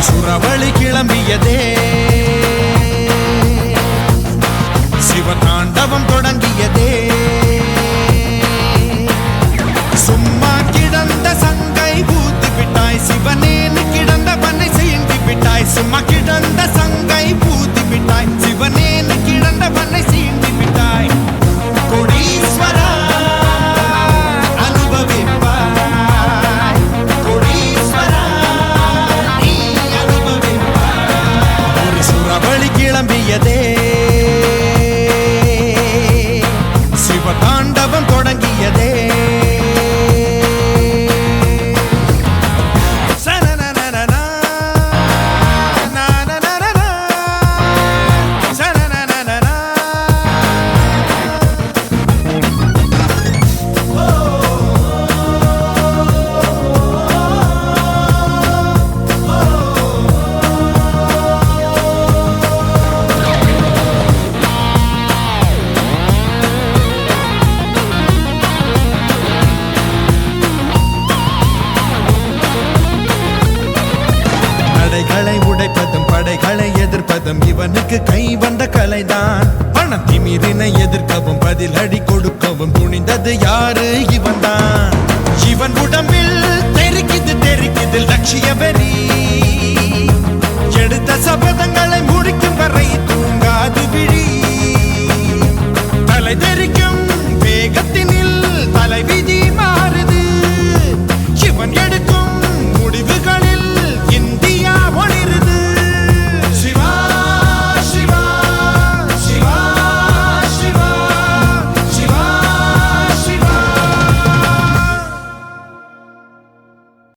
சுறவழி கிளம்பியதே, சிவதாண்டவம் தொடங்கியதே. சும்மா கிடந்த சங்கை பூத்து விட்டாய், சிவனேன்னு கிடந்தவனை சீண்டி விட்டாய். சும்மா கிடந்த சங்கை பூத்து விட்டாய், சிவனேன்னு கிடந்தவனை சீண்டி விட்டாய். கோடீஸ்வரா கிளம்பியதே, சிவதாண்டவம் தொடங்கியதே. தடைகளை உடைப்பதும் படைகளை எதிர்ப்பதும் இவனுக்கு கை வந்த கலைதான். பணத்திமிரினை எதிர்க்கவும் பதிலடி கொடுக்கவும் துணிந்தது யாரு? இவன் தான். இவன் உடம்பில் தெரிக்குது தெரிக்குது லட்சிய வெறி. எடுத்த சபதங்களை முடிக்கும் வரை தூங்காது விழி. தலை தெரி